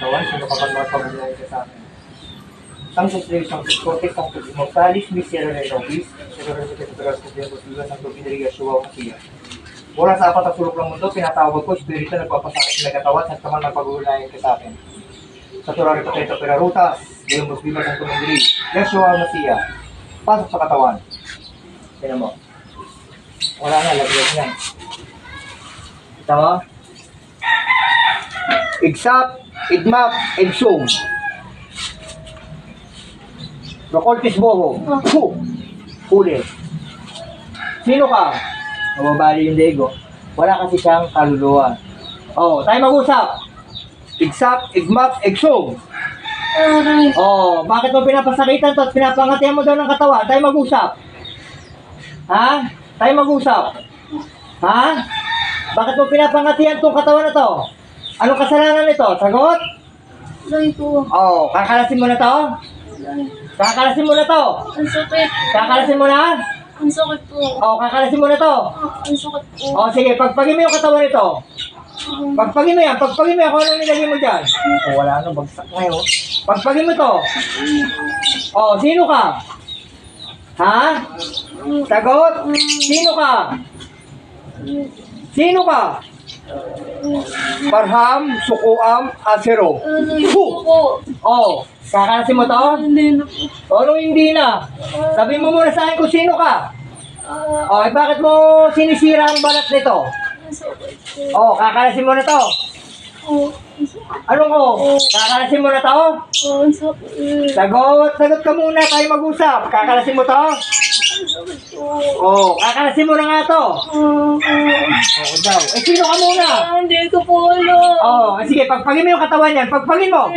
katawan, sino ka man magpagulayan ka sa akin. Sang sustration, protek ang mortalis, misera na ilobis, siguro sa kapitalas ko din, posibleng ng tubig Yeshua ang siya. Mula sa apat at sulok ng mundo, pinatawag ko, Espiritu nagpapasakit na katawan, at kaman magpagulayan ka sa akin. Sa turari pa tayo pera rutas, yung muslimas ang tumindiri, Yeshua ang Masiya, pasok sa katawan. Tignan mo. Wala na, lagyan yan. Kita mo? Igsap, igmap, igsum. Rokoltis boho. Huli. Sino ka? Mababali yung lego. Wala kasi siyang kaluluwa. Oh, tayo mag-usap. Igsap, igmap, igsum. Bakit mo pinapasakitan to at pinapangatihan mo daw ng katawan? Tayo mag-usap. Ha? Tayo mag-usap. Ha? Bakit mo pinapangatihan tong katawan na to? Anong kasalanan nito? Sagot? Kakalasin mo na to? Kakalasin mo na to? Ang sakit. Kakalasin mo na? Ang sakit po. Kakalasin mo na to? Ang sakit po. Sige, pagpagin mo yung katawan nito. Pagpagin mo yan, pagpagin mo yan. Kung ano nilagay mo dyan? Wala na, bagsak na yun. Pagpagin mo to. Sino ka? Ha? Sagot? Sino ka? Sino ka? Parham, Sukuam, Asero. Kakalasin mo to? Hindi na po. Anong hindi na? Sabihin mo muna sa akin kung sino ka. Bakit mo sinisira ang balat nito? Ang sakit po. Kakalasin mo na to. Anong kakalasin mo na to? Ang sakit. Sagot ka muna, tayo mag-usap. Kakalasin mo to? Ang sakit po. Kakalasin mo na nga to. Daw. Sino ka muna? Hindi ko po alam. Sige, pagpagin mo yung katawan yan. Pagpagin mo.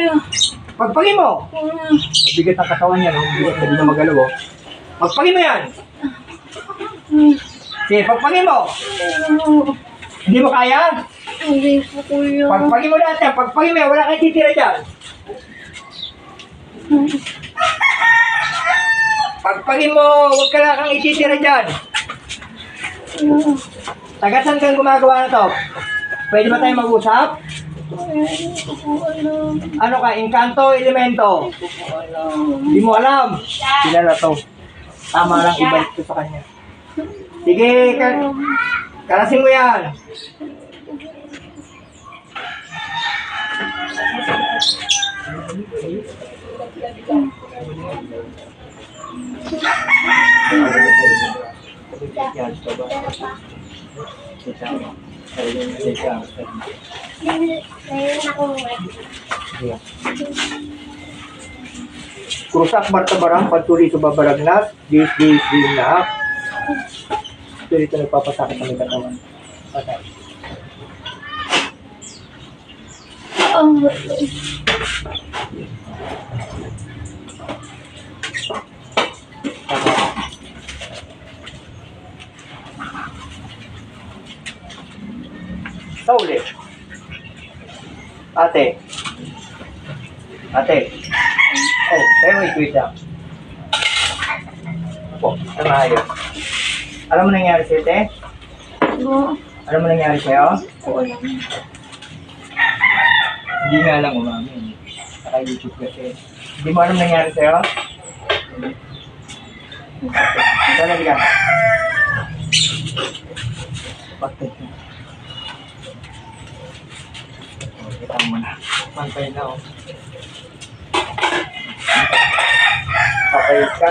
Pagpagin mo. Mabigat ang katawan yan. Hindi na magalaw. Pagpagin mo yan. Sige, pagpagin mo. Hindi mo kaya? Hindi po kuya. Pagpagin mo lahat yan. Pagpagin mo yan. Wala kang titira dyan. Pagpagin mo. Huwag ka lang kang ititira dyan. Tagasan kang gumagawa na to? Pwede ba tayo mag-usap? Hindi ko po alam. Ano ka? Encanto, elemento? Hindi ko po alam. Hindi mo alam. Sila na to. Tama lang ibalik ko sa kanya. Sige, kalasin mo yan. Krusak bartabarang pagtuli sa babaragnas, dis na. Dito nagpapasakit ng katawan. Patay. Sa ulit. Ate. Wait lang. Ayos. Alam mo nangyari sa'yo, te? Alam mo nangyari sa'yo? Hindi nga lang umamin. Saka YouTube kasi. Hindi mo alam nangyari sa'yo? Talaga ka. Bakit? Kita mo na. Pantay na, Papayos ka.